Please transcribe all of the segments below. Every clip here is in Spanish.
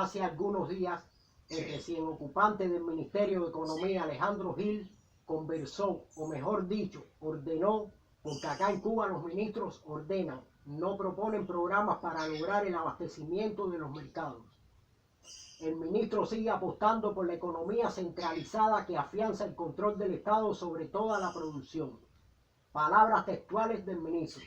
hace algunos días el recién ocupante del Ministerio de Economía, Alejandro Gil, conversó, o mejor dicho, ordenó, porque acá en Cuba los ministros ordenan, no proponen programas para lograr el abastecimiento de los mercados. El ministro sigue apostando por la economía centralizada que afianza el control del Estado sobre toda la producción. Palabras textuales del ministro: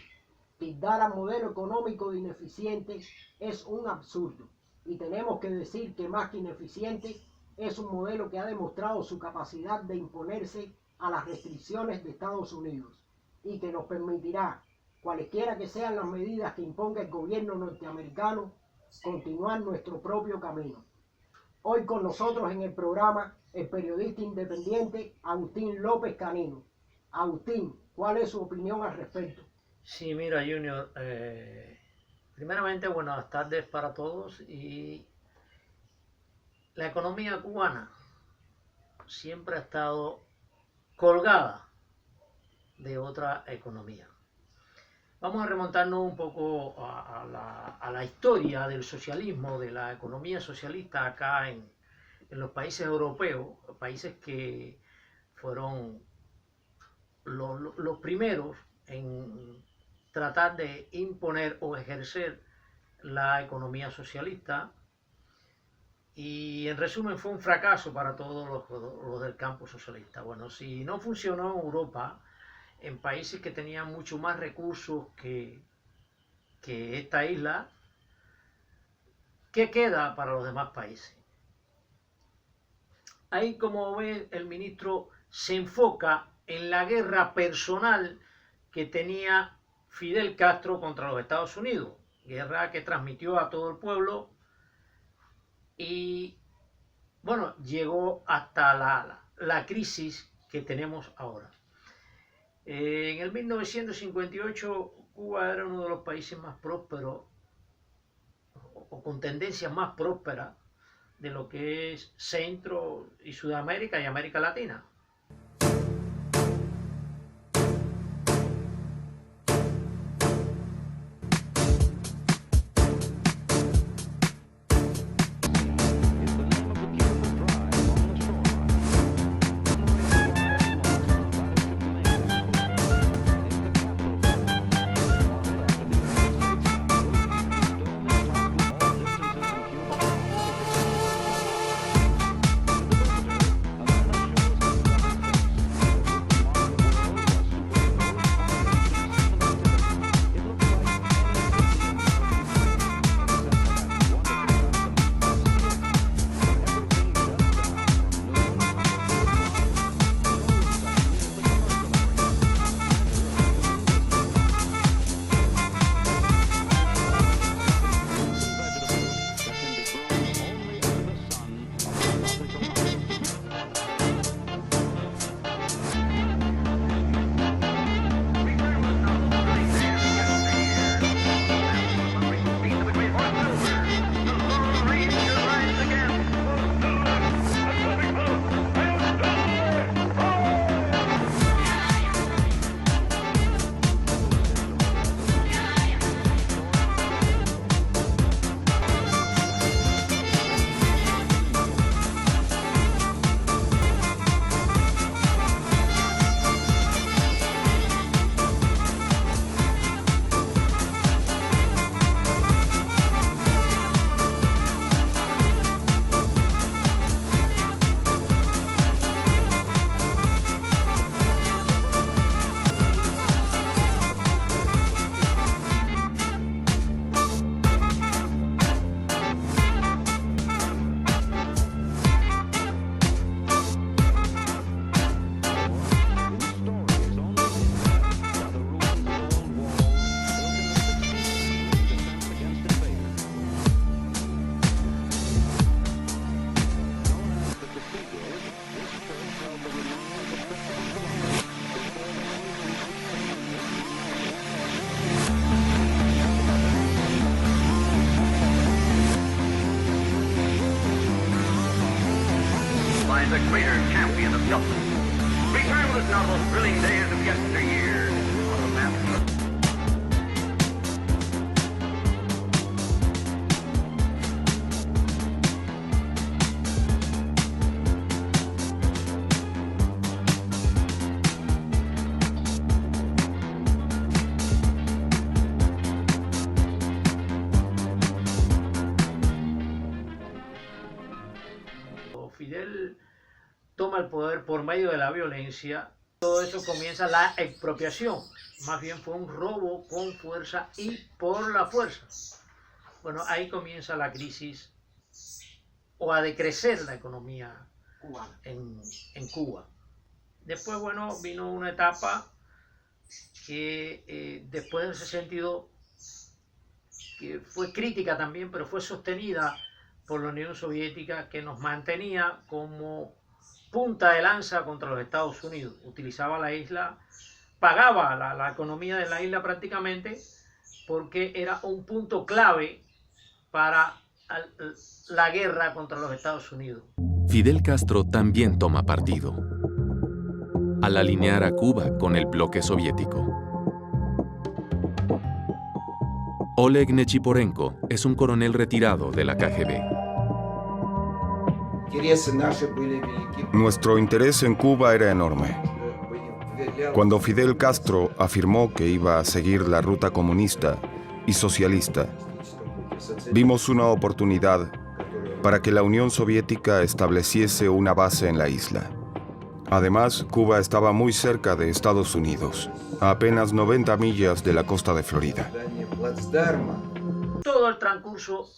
tildar al modelo económico de ineficiente es un absurdo, y tenemos que decir que más que ineficiente es un modelo que ha demostrado su capacidad de imponerse a las restricciones de Estados Unidos y que nos permitirá, cualesquiera que sean las medidas que imponga el gobierno norteamericano, continuar nuestro propio camino. Hoy con nosotros en el programa el periodista independiente Agustín López Canino. Agustín, ¿cuál es su opinión al respecto? Sí, mira, Junior, primeramente buenas tardes para todos. Y la economía cubana siempre ha estado colgada de otra economía. Vamos a remontarnos un poco a la historia del socialismo, de la economía socialista acá en los países europeos, países que fueron los primeros en tratar de imponer o ejercer la economía socialista, y en resumen fue un fracaso para todos los del campo socialista. Bueno, si no funcionó en Europa, en países que tenían mucho más recursos que esta isla, ¿qué queda para los demás países? Ahí, como ves, el ministro se enfoca en la guerra personal que tenía Fidel Castro contra los Estados Unidos, guerra que transmitió a todo el pueblo y, bueno, llegó hasta la crisis que tenemos ahora. En el 1958 Cuba era uno de los países más prósperos o con tendencias más prósperas de lo que es Centro y Sudamérica y América Latina. The greater champion of justice. Return with now those thrilling days of yesteryear on the map. toma el poder por medio de la violencia, todo eso comienza la expropiación. Más bien fue un robo con fuerza y por la fuerza. Bueno, ahí comienza la crisis o a decrecer la economía cubana. en Cuba. Después, bueno, vino una etapa que después del 62, que fue crítica también, pero fue sostenida por la Unión Soviética, que nos mantenía como punta de lanza contra los Estados Unidos. Utilizaba la isla, pagaba la economía de la isla prácticamente, porque era un punto clave para la guerra contra los Estados Unidos. Fidel Castro también toma partido al alinear a Cuba con el bloque soviético. Oleg Nechiporenko es un coronel retirado de la KGB. Nuestro interés en Cuba era enorme. Cuando Fidel Castro afirmó que iba a seguir la ruta comunista y socialista, vimos una oportunidad para que la Unión Soviética estableciese una base en la isla. Además, Cuba estaba muy cerca de Estados Unidos, a apenas 90 millas de la costa de Florida. Todo el transcurso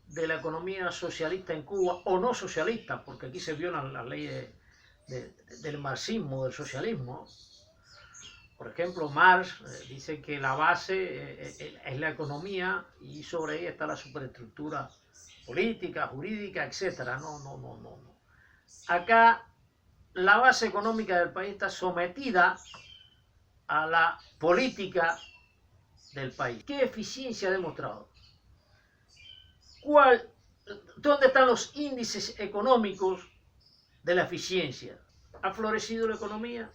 de la economía socialista en Cuba, o no socialista, porque aquí se violan las leyes del marxismo, del socialismo. Por ejemplo, Marx dice que la base es la economía y sobre ella está la superestructura política, jurídica, etc. No. Acá la base económica del país está sometida a la política del país. ¿Qué eficiencia ha demostrado? ¿Dónde están los índices económicos de la eficiencia? ¿Ha florecido la economía?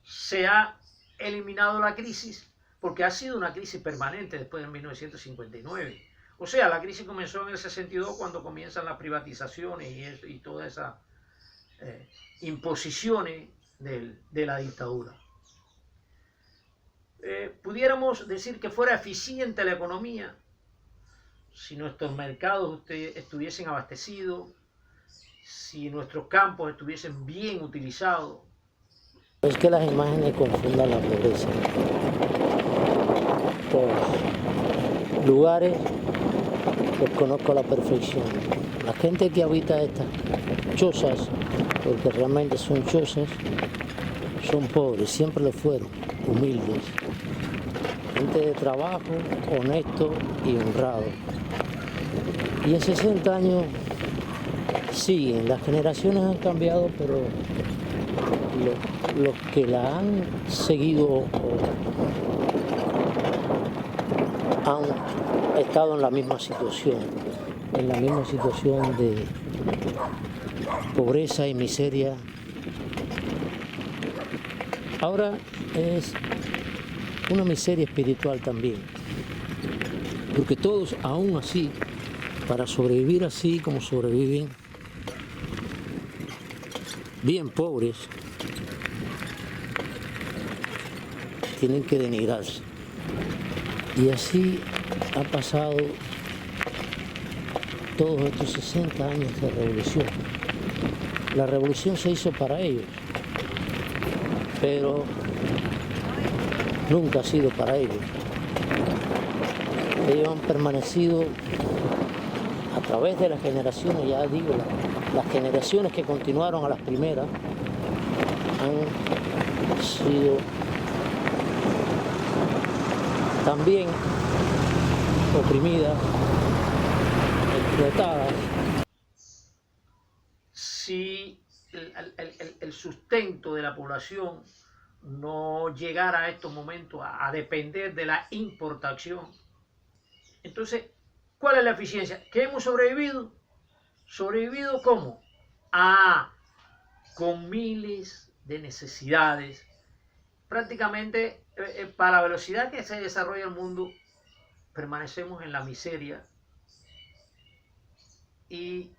¿Se ha eliminado la crisis? Porque ha sido una crisis permanente después de 1959. O sea, la crisis comenzó en el 62 cuando comienzan las privatizaciones y todas esas imposiciones de la dictadura. Pudiéramos decir que fuera eficiente la economía si nuestros mercados estuviesen abastecidos, si nuestros campos estuviesen bien utilizados. Es que las imágenes confundan la pobreza. Todos lugares los conozco a la perfección. La gente que habita estas chozas, porque realmente son chozas, son pobres, siempre lo fueron, humildes. Gente de trabajo, honesto y honrado. Y en 60 años siguen, las generaciones han cambiado, pero los que la han seguido han estado en la misma situación de pobreza y miseria. Ahora es una miseria espiritual también, porque todos aún así, para sobrevivir así como sobreviven, bien pobres, tienen que denigrarse. Y así ha pasado todos estos 60 años de revolución. La revolución se hizo para ellos, pero nunca ha sido para ellos. Ellos han permanecido a través de las generaciones, ya digo, las generaciones que continuaron a las primeras han sido también oprimidas, explotadas. Si el sustento de la población no llegara a estos momentos a depender de la importación, entonces, ¿cuál es la eficiencia? ¿Que hemos sobrevivido? ¿Sobrevivido cómo? Con miles de necesidades. Prácticamente, para la velocidad que se desarrolla el mundo, permanecemos en la miseria y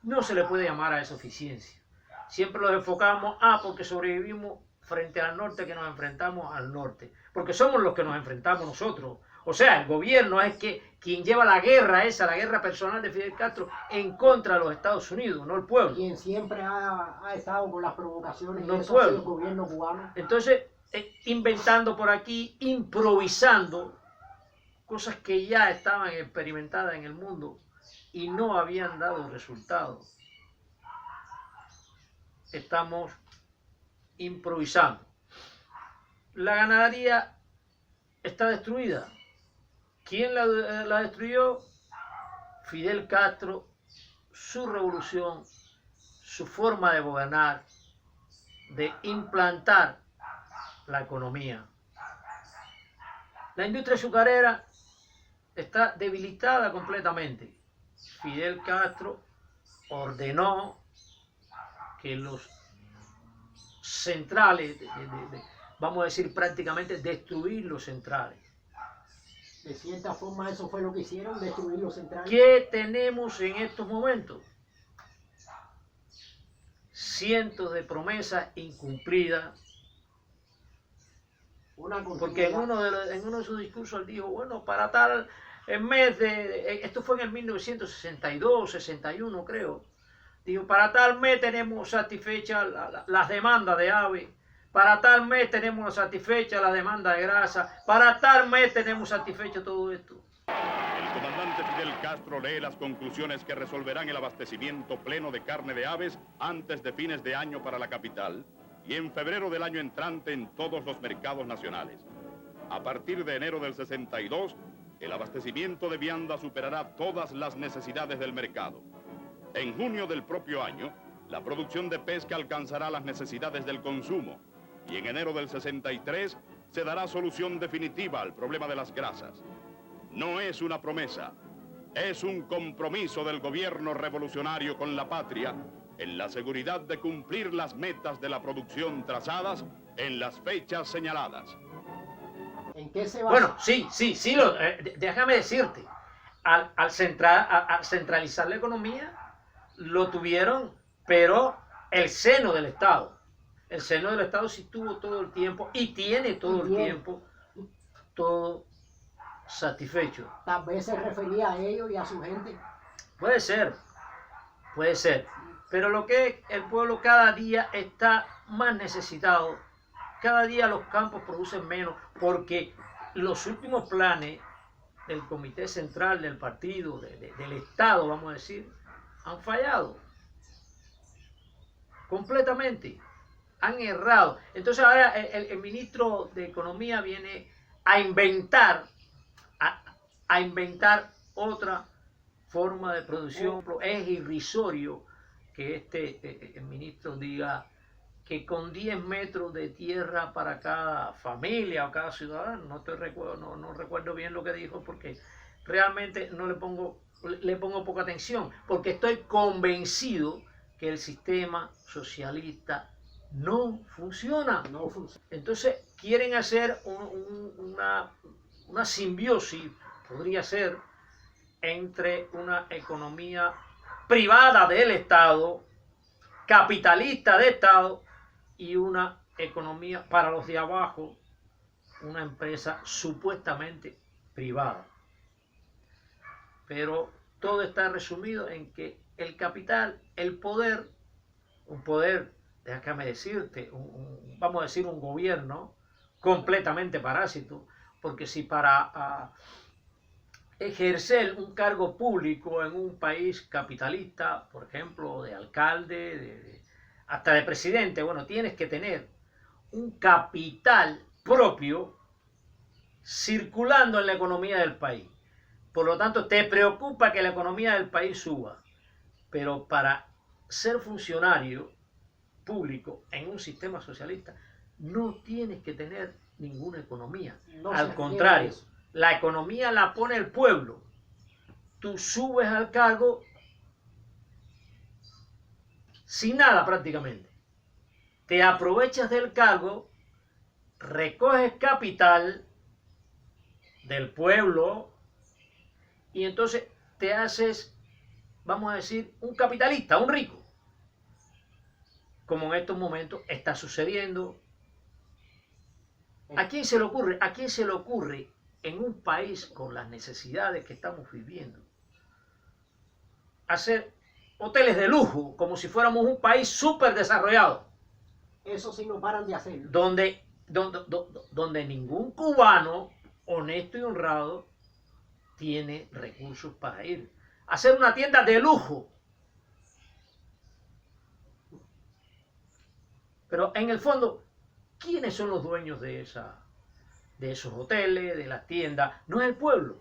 no se le puede llamar a eso eficiencia. Siempre los enfocamos, porque sobrevivimos frente al norte, que nos enfrentamos al norte, porque somos los que nos enfrentamos nosotros, O sea, el gobierno es quien lleva la guerra esa, la guerra personal de Fidel Castro en contra de los Estados Unidos, no el pueblo. Quien siempre ha estado con las provocaciones, No y el eso ha sido pueblo. el gobierno cubano. Entonces, inventando por aquí, improvisando cosas que ya estaban experimentadas en el mundo y no habían dado resultados. Estamos improvisando. La ganadería está destruida. ¿Quién la destruyó? Fidel Castro, su revolución, su forma de gobernar, de implantar la economía. La industria azucarera está debilitada completamente. Fidel Castro ordenó que los centrales, vamos a decir prácticamente destruir los centrales. De cierta forma eso fue lo que hicieron, destruir los centrales. ¿Qué tenemos en estos momentos? Cientos de promesas incumplidas. Una Porque en uno de sus discursos él dijo, bueno, para tal mes esto fue en el 1962, 61 creo, dijo, para tal mes tenemos satisfechas las demandas de ave, para tal mes tenemos satisfechas las demandas de grasa, para tal mes tenemos satisfecho todo esto. El comandante Fidel Castro lee las conclusiones que resolverán el abastecimiento pleno de carne de aves antes de fines de año para la capital y en febrero del año entrante en todos los mercados nacionales. A partir de enero del 62, el abastecimiento de vianda superará todas las necesidades del mercado. En junio del propio año, la producción de pesca alcanzará las necesidades del consumo y en enero del 63 se dará solución definitiva al problema de las grasas. No es una promesa, es un compromiso del gobierno revolucionario con la patria en la seguridad de cumplir las metas de la producción trazadas en las fechas señaladas. ¿En qué se basa? Bueno, sí, déjame decirte, al centralizar la economía, lo tuvieron, pero el seno del Estado sí tuvo todo el tiempo y tiene todo el tiempo, todo satisfecho. Tal vez se refería a ellos y a su gente. Puede ser, pero lo que es el pueblo cada día está más necesitado, cada día los campos producen menos, porque los últimos planes del Comité Central del partido, del Estado, vamos a decir, han fallado completamente, han errado. Entonces ahora el ministro de Economía viene a inventar otra forma de producción. Es irrisorio que el ministro diga que con 10 metros de tierra para cada familia o cada ciudadano, no recuerdo bien lo que dijo porque realmente le pongo poca atención, porque estoy convencido que el sistema socialista no funciona. No funciona. Entonces quieren hacer una simbiosis, podría ser, entre una economía privada del Estado, capitalista de Estado, y una economía para los de abajo, una empresa supuestamente privada. Pero todo está resumido en que el capital, el poder, un poder, déjame decirte, vamos a decir un gobierno completamente parásito, porque si para ejercer un cargo público en un país capitalista, por ejemplo, de alcalde, hasta de presidente, bueno, tienes que tener un capital propio circulando en la economía del país. Por lo tanto, te preocupa que la economía del país suba, pero para ser funcionario público en un sistema socialista no tienes que tener ninguna economía. No Al se contrario, requiere eso. la economía la pone el pueblo. Tú subes al cargo sin nada prácticamente. Te aprovechas del cargo, recoges capital del pueblo y entonces te haces, vamos a decir, un capitalista, un rico. Como en estos momentos está sucediendo. ¿A quién se le ocurre? ¿A quién se le ocurre en un país con las necesidades que estamos viviendo, hacer hoteles de lujo como si fuéramos un país súper desarrollado, Eso sí no paran de hacerlo. donde ningún cubano honesto y honrado tiene recursos para ir. Hacer una tienda de lujo. Pero en el fondo, ¿quiénes son los dueños de esos hoteles, de las tiendas? No es el pueblo.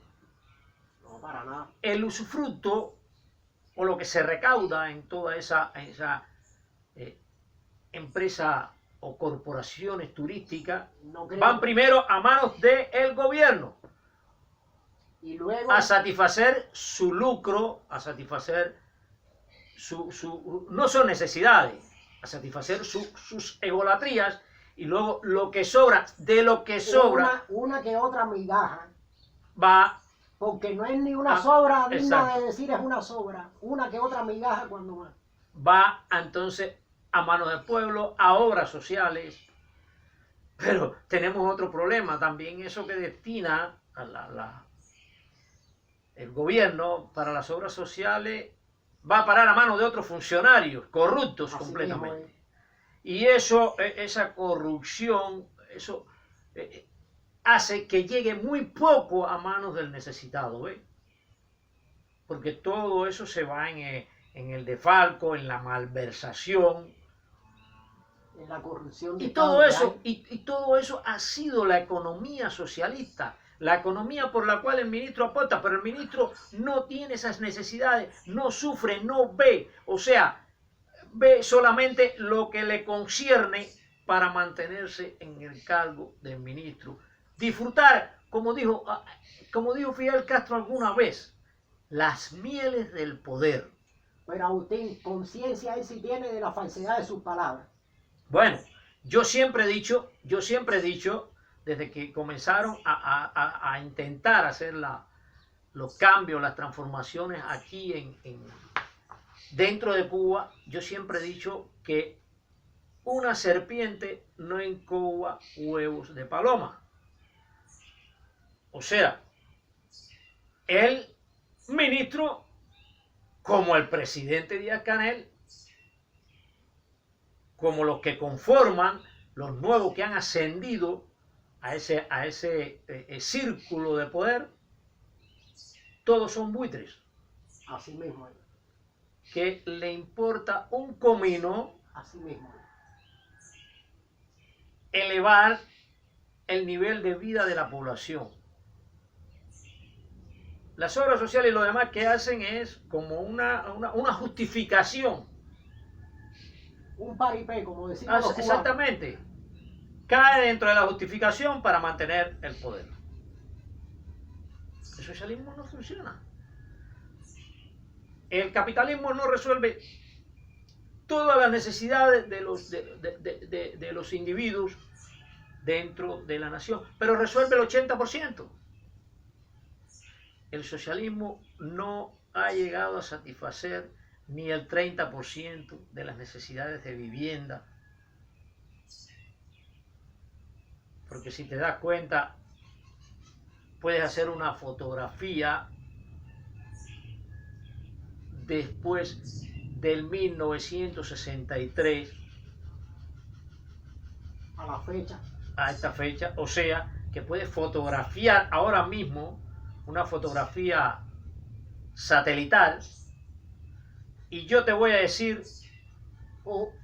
No, para nada. El usufructo o lo que se recauda en toda esa empresa o corporaciones turísticas No creo van que- primero a manos del gobierno Y luego, a satisfacer su lucro, a satisfacer no son necesidades, a satisfacer sus egolatrías, y luego lo que sobra, de lo que sobra, una que otra migaja, va porque no es ni una Ah, sobra digna exacto. de decir es una sobra, una que otra migaja cuando más. entonces a manos del pueblo, a obras sociales. Pero tenemos otro problema también, eso que destina el gobierno para las obras sociales va a parar a manos de otros funcionarios corruptos Así completamente. mismo Y esa corrupción, eso hace que llegue muy poco a manos del necesitado, ¿ves? Porque todo eso se va en el defalco, en la malversación. en la corrupción de Y todo Estado que eso, hay. y todo eso ha sido la economía socialista, la economía por la cual el ministro aporta, pero el ministro no tiene esas necesidades, no sufre, no ve, o sea, ve solamente lo que le concierne para mantenerse en el cargo del ministro. Disfrutar, como dijo Fidel Castro alguna vez, las mieles del poder. Pero Agustín, conciencia él sí tiene de la falsedad de sus palabras. Bueno, yo siempre he dicho, desde que comenzaron a intentar hacer los cambios, las transformaciones aquí dentro de Cuba, yo siempre he dicho que una serpiente no incuba huevos de paloma. O sea, el ministro, como el presidente Díaz-Canel, como los que conforman, los nuevos que han ascendido a ese círculo de poder, todos son buitres, Así mismo es. que le importa un comino Así mismo es. elevar el nivel de vida de la población. Las obras sociales y lo demás que hacen es como una justificación. Un paripé, como decimos los cubanos. Exactamente. Cae dentro de la justificación para mantener el poder. El socialismo no funciona. El capitalismo no resuelve todas las necesidades de los individuos dentro de la nación, pero resuelve el 80%. El socialismo no ha llegado a satisfacer ni el 30% de las necesidades de vivienda. Porque si te das cuenta, puedes hacer una fotografía después del 1963 A la fecha. a esta fecha, o sea, que puedes fotografiar ahora mismo una fotografía satelital y yo te voy a decir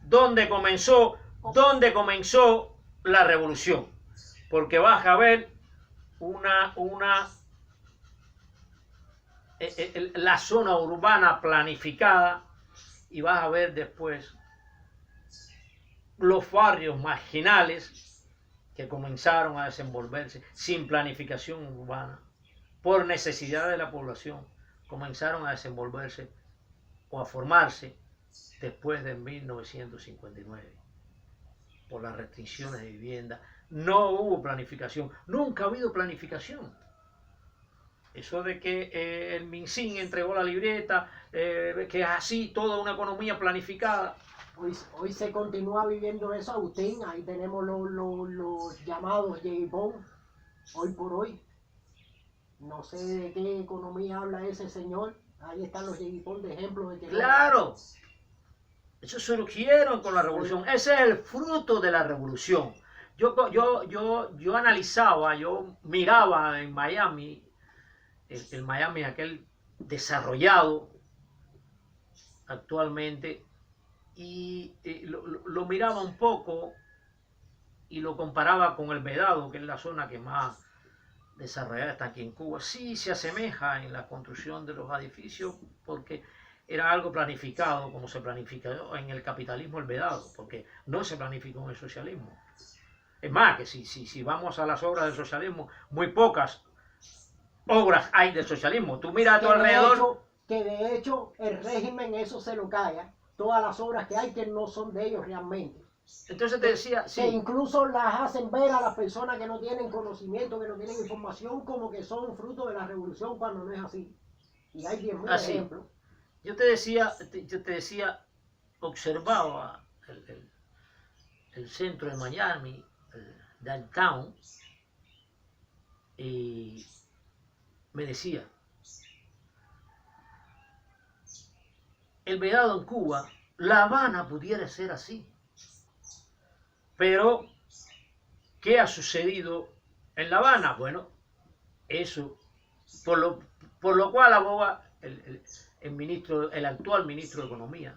dónde comenzó la revolución, porque vas a ver la zona urbana planificada y vas a ver después los barrios marginales que comenzaron a desenvolverse sin planificación urbana, por necesidad de la población, comenzaron a desenvolverse o a formarse después de 1959, por las restricciones de vivienda. No hubo planificación, nunca ha habido planificación. Eso de que el MinSIN entregó la libreta, que es así, toda una economía planificada. Hoy se continúa viviendo eso, Agustín. Ahí tenemos los llamados J-Bone, hoy por hoy. No sé de qué economía habla ese señor. Ahí están los J.P. de ejemplo de que Claro, eso surgieron con la revolución. Ese es el fruto de la revolución. Yo analizaba, yo miraba en Miami, el Miami aquel desarrollado actualmente, y lo miraba un poco y lo comparaba con el Vedado, que es la zona que más desarrollada está aquí en Cuba. Sí se asemeja en la construcción de los edificios porque era algo planificado como se planificó en el capitalismo el Vedado, porque no se planificó en el socialismo. Es más, que si vamos a las obras del socialismo, muy pocas obras hay del socialismo. Tú miras a tu alrededor. Que de hecho el régimen eso se lo calla. Todas las obras que hay que no son de ellos realmente. Entonces te decía, Que sí, incluso las hacen ver a las personas que no tienen conocimiento, que no tienen información, como que son fruto de la revolución cuando no es así. Y hay 10.000 así. ejemplos. Yo te decía, observaba el centro de Miami, el downtown, y me decía, el Vedado en Cuba, La Habana pudiera ser así. Pero, ¿qué ha sucedido en La Habana? Bueno, eso, por lo cual aboga el actual ministro de Economía.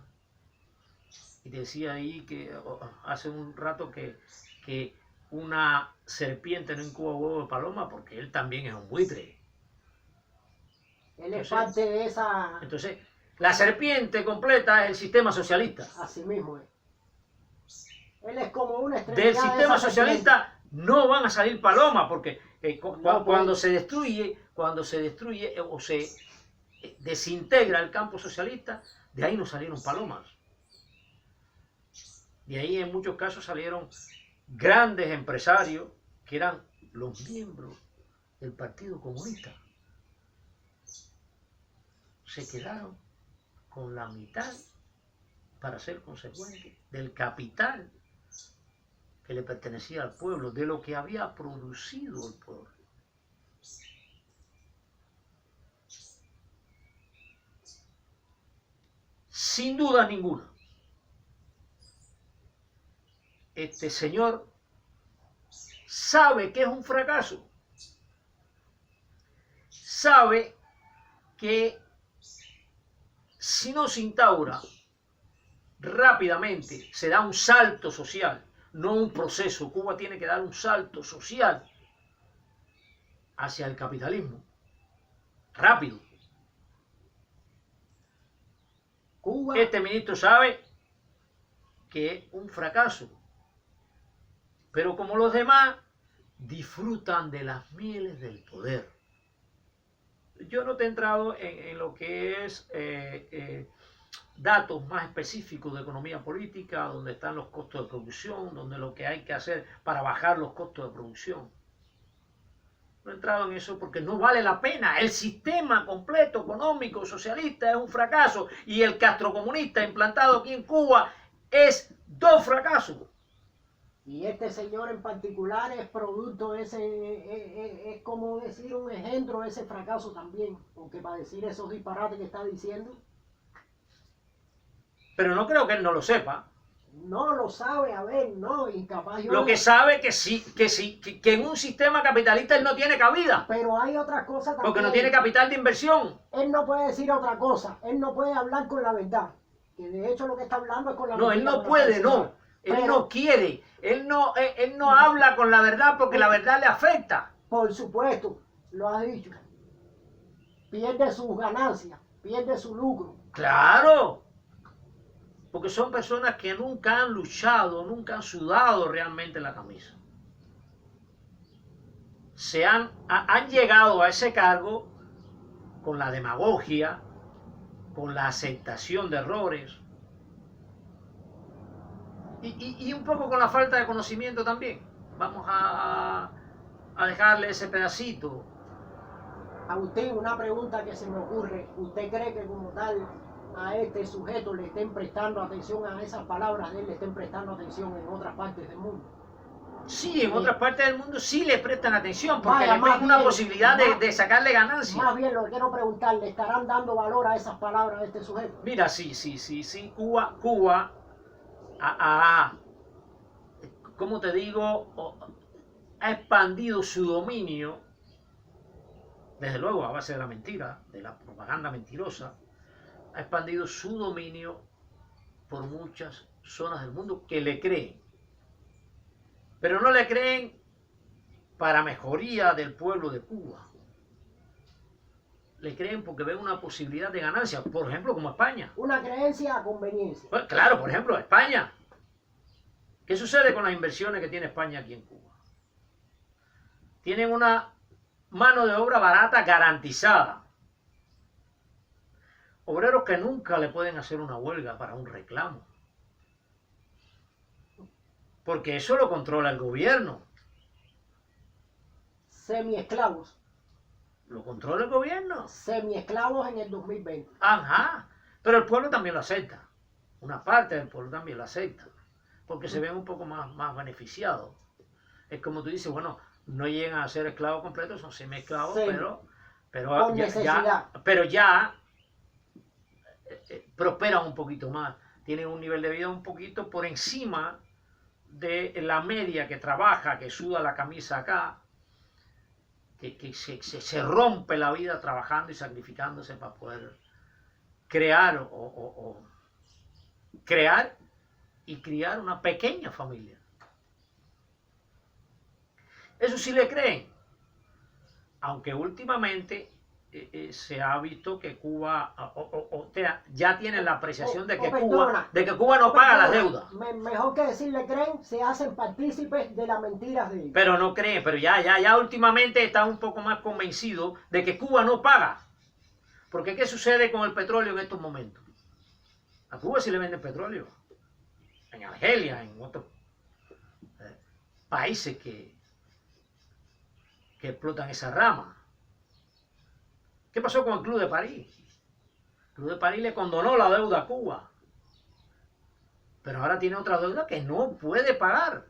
Y decía ahí que hace un rato que una serpiente no incuba huevo de paloma porque él también es un buitre. Él es parte de esa... Entonces, la serpiente completa es el sistema socialista. Así mismo es. Él es como una estrella. Del sistema socialista no van a salir palomas porque cuando se destruye o se desintegra el campo socialista, de ahí no salieron palomas. De ahí en muchos casos salieron grandes empresarios que eran los miembros del Partido Comunista. Se quedaron con la mitad, para ser consecuente, del capital que le pertenecía al pueblo, de lo que había producido el pueblo. Sin duda ninguna, este señor sabe que es un fracaso, sabe que si no se instaura rápidamente, se da un salto social, no un proceso. Cuba tiene que dar un salto social hacia el capitalismo, rápido. Cuba, Este ministro sabe que es un fracaso, pero como los demás, disfrutan de las mieles del poder. Yo no te he entrado en lo que es datos más específicos de economía política, donde están los costos de producción, donde lo que hay que hacer para bajar los costos de producción. No he entrado en eso porque no vale la pena. El sistema completo económico socialista es un fracaso y el castrocomunista implantado aquí en Cuba es dos fracasos. y este señor en particular es producto de ese, es como decir un engendro de ese fracaso también, porque para decir esos disparates que está diciendo, Pero no creo que él no lo sepa. no lo sabe, a ver, no, incapaz yo Lo no- que sabe que sí, que en un sistema capitalista él no tiene cabida, Pero hay otra cosa también. porque no tiene capital de inversión. Él no puede decir otra cosa, él no puede hablar con la verdad, que de hecho lo que está hablando es con la No, él mentira, no con la puede, falsedad. no. Él Pero, no quiere. Él no habla con la verdad porque la verdad le afecta. por supuesto, lo ha dicho, pierde sus ganancias, pierde su lucro. Claro. Porque son personas que nunca han luchado, nunca han sudado realmente la camisa. Han llegado a ese cargo con la demagogia, con la aceptación de errores y un poco con la falta de conocimiento también. Vamos a dejarle ese pedacito. A usted una pregunta que se me ocurre, ¿usted cree que como tal a este sujeto le estén prestando atención a esas palabras de él, le estén prestando atención en otras partes del mundo? Sí, en otras partes del mundo sí le prestan atención porque Vaya, le más ven una bien, posibilidad más- de sacarle ganancia. Más bien lo que quiero preguntarle, ¿estarán dando valor a esas palabras de este sujeto? Mira, sí. Cuba ¿cómo te digo? Ha expandido su dominio, desde luego a base de la mentira, de la propaganda mentirosa, ha expandido su dominio por muchas zonas del mundo que le creen. Pero no le creen para mejoría del pueblo de Cuba. Le creen porque ven una posibilidad de ganancia, por ejemplo, como España. Una creencia a conveniencia. Pues, claro, por ejemplo, España. ¿Qué sucede con las inversiones que tiene España aquí en Cuba? Tienen una mano de obra barata garantizada. Obreros que nunca le pueden hacer una huelga para un reclamo. Porque eso lo controla el gobierno. Semiesclavos. Lo controla el gobierno. Semiesclavos en el 2020. Ajá. Pero el pueblo también lo acepta. Una parte del pueblo también lo acepta. Porque se ven un poco más beneficiados. Es como tú dices, bueno, no llegan a ser esclavos completos, son semiesclavos, Sí. pero Con ya, necesidad. pero ya prosperan un poquito más. Tienen un nivel de vida un poquito por encima de la media que trabaja, que suda la camisa acá, que se rompe la vida trabajando y sacrificándose para poder crear crear y criar una pequeña familia. Eso sí le creen, aunque últimamente se ha visto que Cuba ya tiene la apreciación de que Cuba no paga las deudas. Mejor que decirle creen, se hacen partícipes de las mentiras de ellos. Pero no creen, pero ya últimamente están un poco más convencidos de que Cuba no paga. Porque ¿qué sucede con el petróleo en estos momentos? A Cuba sí le venden petróleo. En Argelia, en otros países que explotan esa rama. ¿Qué pasó con el Club de París? El Club de París le condonó la deuda a Cuba. Pero ahora tiene otra deuda que no puede pagar.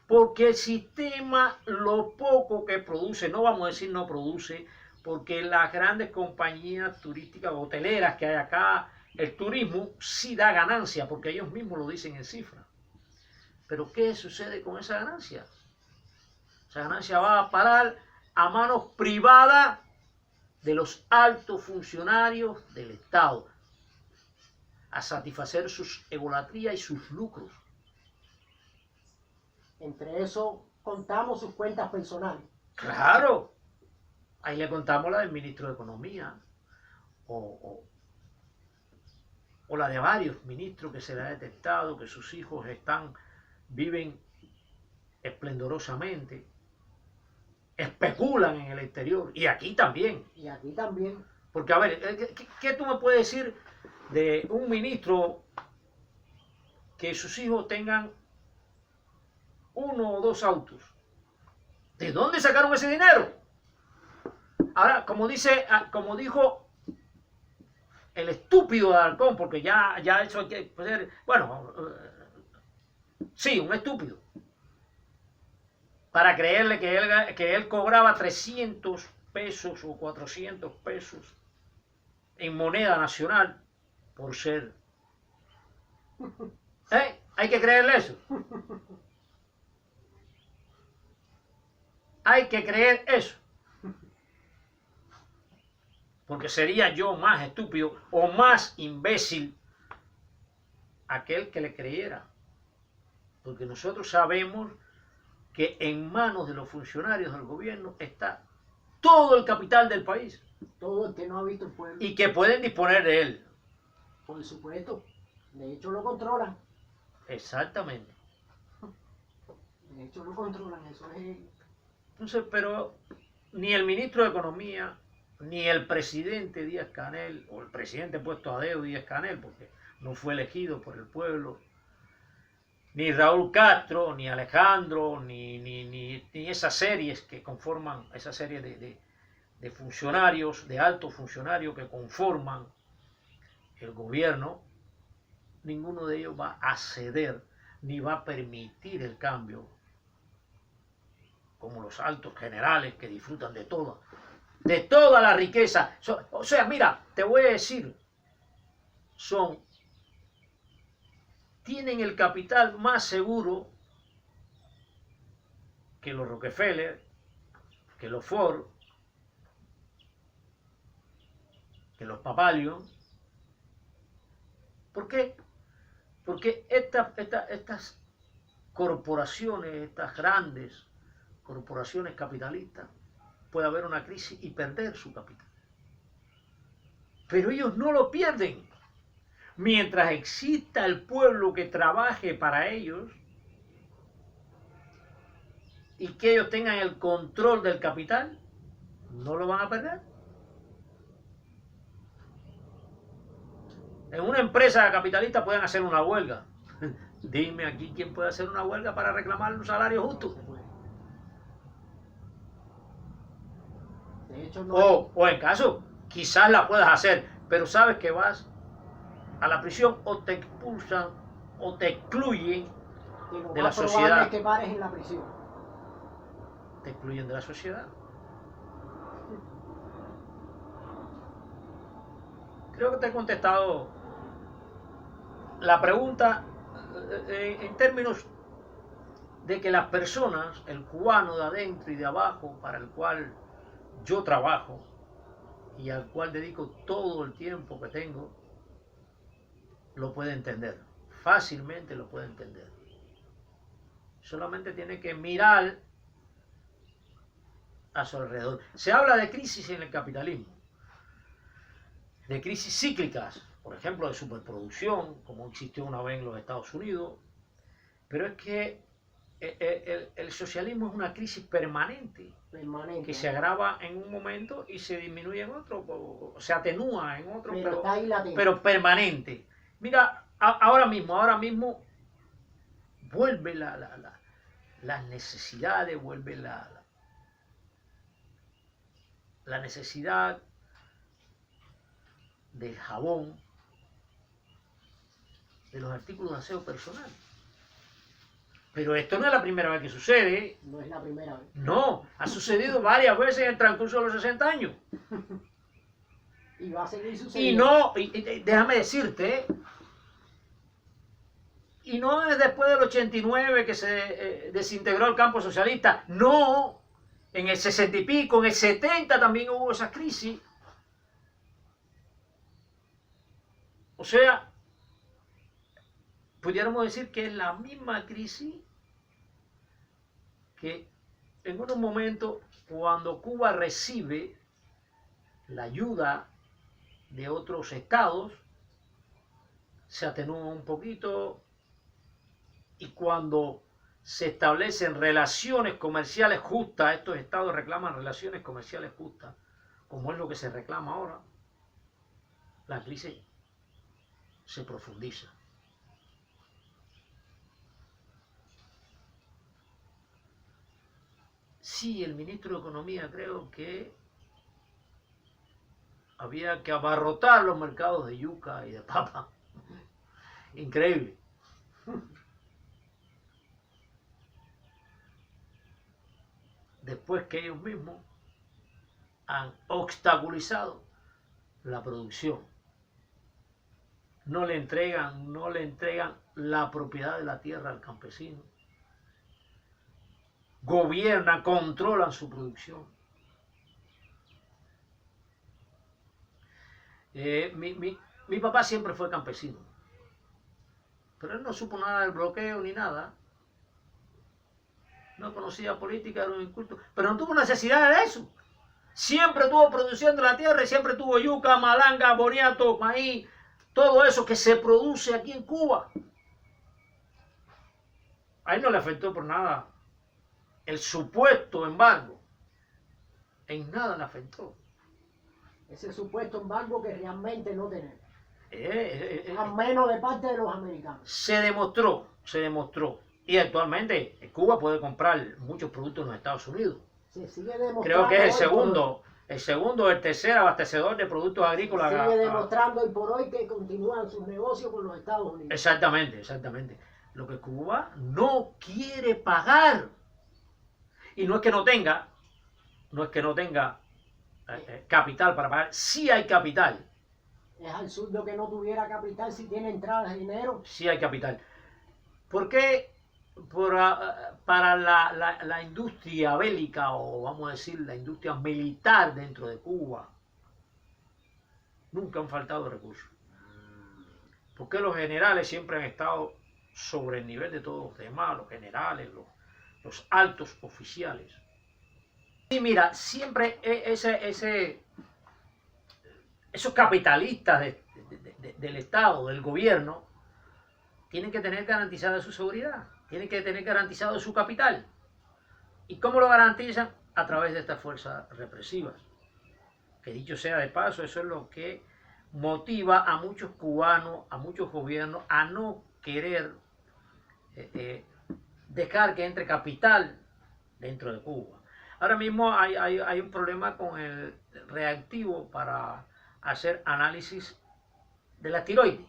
Porque el sistema, lo poco que produce, no vamos a decir no produce, porque las grandes compañías turísticas, hoteleras que hay acá, el turismo sí da ganancia, porque ellos mismos lo dicen en cifras. Pero ¿qué sucede con esa ganancia? Esa ganancia va a parar a manos privadas de los altos funcionarios del Estado, a satisfacer sus egolatrías y sus lucros. Entre eso contamos sus cuentas personales. Claro, ahí le contamos la del ministro de Economía, o la de varios ministros que se le ha detectado que sus hijos viven esplendorosamente, especulan en el exterior, y aquí también. Y aquí también. Porque, a ver, ¿qué tú me puedes decir de un ministro que sus hijos tengan 1 o 2 autos? ¿De dónde sacaron ese dinero? Ahora, como dijo el estúpido de Alarcón, porque ya eso hay que ser, bueno, sí, un estúpido, para creerle que él cobraba 300 pesos o 400 pesos en moneda nacional por ser. Hay que creerle eso. Hay que creer eso. Porque sería yo más estúpido o más imbécil aquel que le creyera. Porque nosotros sabemos que en manos de los funcionarios del gobierno está todo el capital del país. Todo el que no ha visto el pueblo. Y que pueden disponer de él. Por supuesto. De hecho lo controlan. Exactamente. De hecho lo controlan. Eso es. Entonces, pero ni el ministro de Economía, ni el presidente Díaz-Canel, o el presidente puesto a dedo Díaz-Canel, porque no fue elegido por el pueblo, ni Raúl Castro, ni Alejandro, ni esas series que conforman, esa serie de funcionarios, de altos funcionarios que conforman el gobierno, ninguno de ellos va a ceder ni va a permitir el cambio como los altos generales que disfrutan de toda la riqueza. O sea, mira, te voy a decir, tienen el capital más seguro que los Rockefeller, que los Ford, que los Papalion. ¿Por qué? Porque estas corporaciones, estas grandes corporaciones capitalistas, puede haber una crisis y perder su capital. Pero ellos no lo pierden. Mientras exista el pueblo que trabaje para ellos y que ellos tengan el control del capital, no lo van a perder. En una empresa capitalista pueden hacer una huelga. Dime aquí quién puede hacer una huelga para reclamar un salario justo. De hecho, no O en caso, quizás la puedas hacer, pero sabes que vas a la prisión o te expulsan o te excluyen que lo de más la probable sociedad. es que pares en la prisión. Te excluyen de la sociedad. Creo que te he contestado la pregunta en términos de que las personas, el cubano de adentro y de abajo, para el cual yo trabajo y al cual dedico todo el tiempo que tengo, lo puede entender, fácilmente lo puede entender. Solamente tiene que mirar a su alrededor. Se habla de crisis en el capitalismo, de crisis cíclicas, por ejemplo, de superproducción, como existió una vez en los Estados Unidos, pero es que el socialismo es una crisis permanente que se agrava en un momento y se disminuye en otro, o se atenúa en otro, Pero está ahí latente. pero permanente. Mira, ahora mismo vuelve las necesidades, vuelve la necesidad del jabón, de los artículos de aseo personal. Pero esto no es la primera vez que sucede. No es la primera vez. No, ha sucedido varias veces en el transcurso de los 60 años. Y va a seguir Y sucediendo. no, déjame decirte, y no es después del 89 que se desintegró el campo socialista. No, en el 60 y pico, en el 70 también hubo esa crisis. O sea, pudiéramos decir que es la misma crisis que en unos momentos, cuando Cuba recibe la ayuda de otros estados, se atenúa un poquito, y cuando se establecen relaciones comerciales justas, estos estados reclaman relaciones comerciales justas, como es lo que se reclama ahora, la crisis se profundiza. Sí, el ministro de Economía creo que había que abarrotar los mercados de yuca y de papa. Increíble. Después que ellos mismos han obstaculizado la producción. No le entregan la propiedad de la tierra al campesino. Gobiernan, controlan su producción. Mi papá siempre fue campesino, pero él no supo nada del bloqueo ni nada. No conocía política, era un inculto, pero no tuvo necesidad de eso. Siempre estuvo produciendo la tierra y siempre tuvo yuca, malanga, boniato, maíz, todo eso que se produce aquí en Cuba. A él no le afectó por nada el supuesto embargo. En nada le afectó. Ese supuesto embargo que realmente no tenemos. Al menos de parte de los americanos. Se demostró. Y actualmente Cuba puede comprar muchos productos en los Estados Unidos. Se sigue demostrando. Creo que es hoy por el segundo o el tercer abastecedor de productos hoy. agrícolas. Se sigue demostrando hoy por hoy que continúan sus negocios con los Estados Unidos. Exactamente. Lo que Cuba no quiere pagar. Y no es que no tenga, capital para pagar, sí hay capital. Es absurdo que no tuviera capital si tiene entradas de dinero. Sí hay capital. ¿Por qué para la industria bélica, o vamos a decir la industria militar dentro de Cuba, nunca han faltado recursos? Porque los generales siempre han estado sobre el nivel de todos los demás, los generales, los altos oficiales. Y mira, siempre esos capitalistas del Estado, del gobierno, tienen que tener garantizada su seguridad, tienen que tener garantizado su capital. ¿Y cómo lo garantizan? A través de estas fuerzas represivas. Que dicho sea de paso, eso es lo que motiva a muchos cubanos, a muchos gobiernos, a no querer dejar que entre capital dentro de Cuba. Ahora mismo hay un problema con el reactivo para hacer análisis de la tiroides.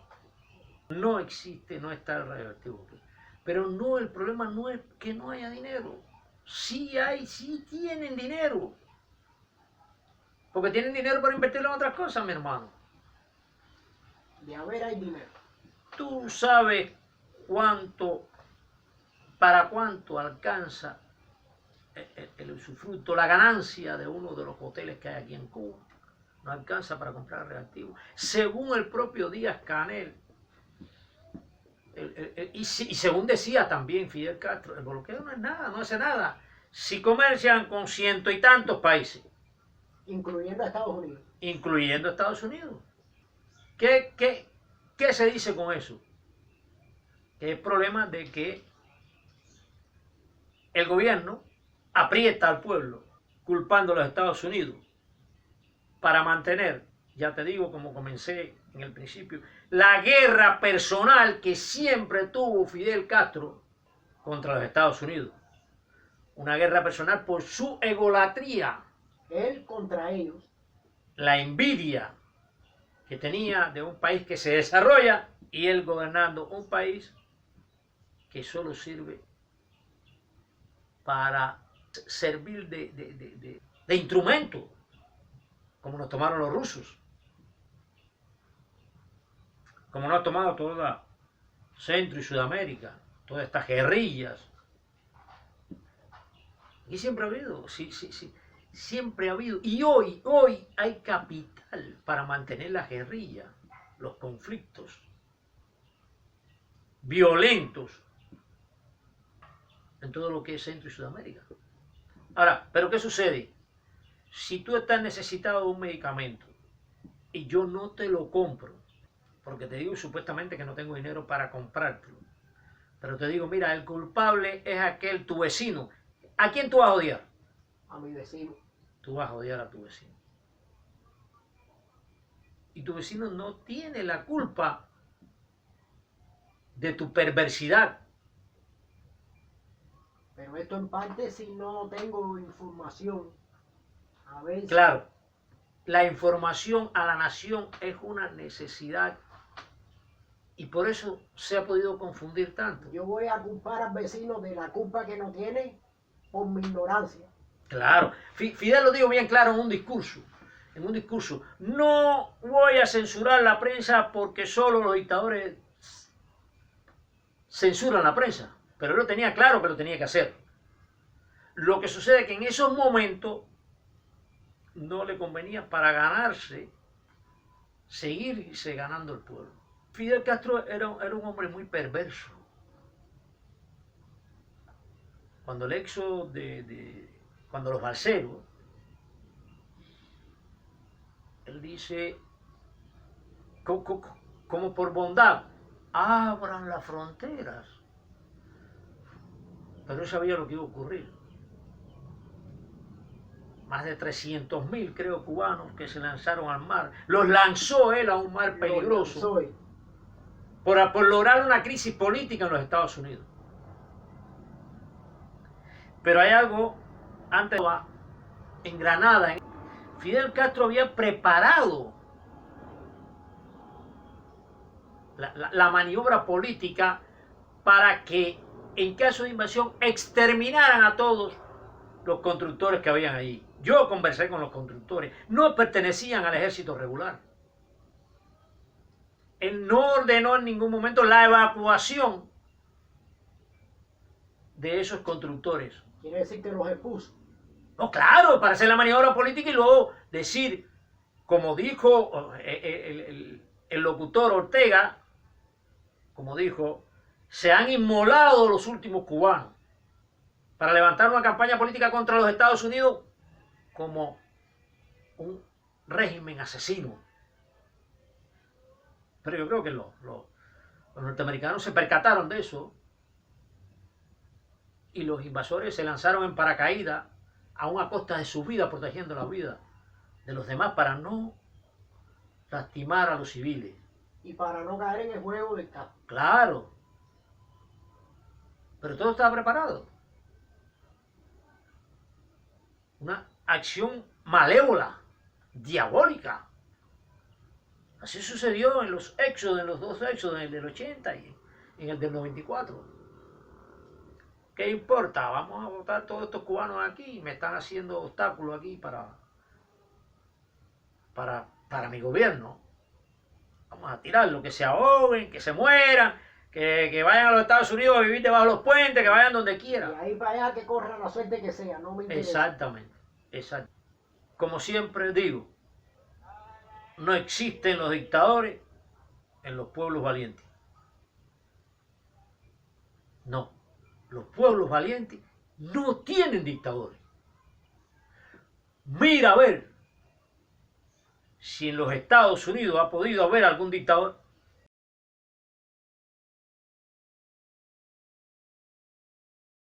No existe, no está el radioactivo aquí. Pero no, el problema no es que no haya dinero. Sí hay, sí tienen dinero. Porque tienen dinero para invertirlo en otras cosas, mi hermano. De haber hay dinero. Tú sabes para cuánto alcanza el usufructo, la ganancia de uno de los hoteles que hay aquí en Cuba. No alcanza para comprar reactivos. Según el propio Díaz-Canel, y según decía también Fidel Castro, el bloqueo no es nada, no hace nada. Si comercian con 100 y tantos países. Incluyendo a Estados Unidos. Incluyendo a Estados Unidos. ¿Qué se dice con eso? Que es problema de que el gobierno aprieta al pueblo culpando a los Estados Unidos para mantener, ya te digo como comencé en el principio, la guerra personal que siempre tuvo Fidel Castro contra los Estados Unidos. Una guerra personal por su egolatría. Él contra ellos. La envidia que tenía de un país que se desarrolla y él gobernando un país que solo sirve para servir de instrumento, como nos tomaron los rusos, como nos ha tomado toda Centro y Sudamérica, todas estas guerrillas. Y siempre ha habido, sí, siempre ha habido. Y hoy hay capital para mantener la guerrilla, los conflictos violentos en todo lo que es Centro y Sudamérica. Ahora, ¿pero qué sucede? Si tú estás necesitado de un medicamento y yo no te lo compro, porque te digo supuestamente que no tengo dinero para comprártelo, pero te digo, mira, el culpable es aquel, tu vecino. ¿A quién tú vas a odiar? A mi vecino. Tú vas a odiar a tu vecino. Y tu vecino no tiene la culpa de tu perversidad. Pero esto en parte si no tengo información. A veces. Claro, la información a la nación es una necesidad y por eso se ha podido confundir tanto. Yo voy a culpar al vecino de la culpa que no tiene por mi ignorancia. Claro, Fidel lo dijo bien claro en un discurso. No voy a censurar la prensa porque solo los dictadores censuran la prensa. Pero él lo tenía claro que lo tenía que hacer. Lo que sucede es que en esos momentos no le convenía para ganarse, seguirse ganando el pueblo. Fidel Castro era un hombre muy perverso. Cuando el éxodo cuando los balseros, él dice, como por bondad, abran las fronteras. Pero él sabía lo que iba a ocurrir. Más de 300.000, creo, cubanos que se lanzaron al mar. Los lanzó él a un mar peligroso por lograr una crisis política en los Estados Unidos. Pero hay algo, antes en Granada, Fidel Castro había preparado la maniobra política para que en caso de invasión exterminaran a todos los constructores que habían allí. Yo conversé con los constructores. No pertenecían al ejército regular. Él no ordenó en ningún momento la evacuación de esos constructores. Quiere decir que los expuso. No, claro, para hacer la maniobra política y luego decir, como dijo el locutor Ortega, como dijo, se han inmolado los últimos cubanos para levantar una campaña política contra los Estados Unidos como un régimen asesino. Pero yo creo que los norteamericanos se percataron de eso y los invasores se lanzaron en paracaídas aún a costa de su vida, protegiendo la vida de los demás para no lastimar a los civiles. Y para no caer en el juego del Castro. Claro. Pero todo estaba preparado. Una acción malévola, diabólica. Así sucedió en los éxodos, en los dos éxodos, en el del 80 y en el del 94. ¿Qué importa? Vamos a votar todos estos cubanos aquí. Me están haciendo obstáculos aquí para mi gobierno. Vamos a tirarlo, que se ahoguen, que se mueran, que vayan a los Estados Unidos a vivir debajo de los puentes, que vayan donde Y quieran. ahí para allá que corra la suerte que sea, no me interesa. Exactamente, exacto. Como siempre digo, no existen los dictadores en los pueblos valientes. No, los pueblos valientes no tienen dictadores. Mira a ver si en los Estados Unidos ha podido haber algún dictador.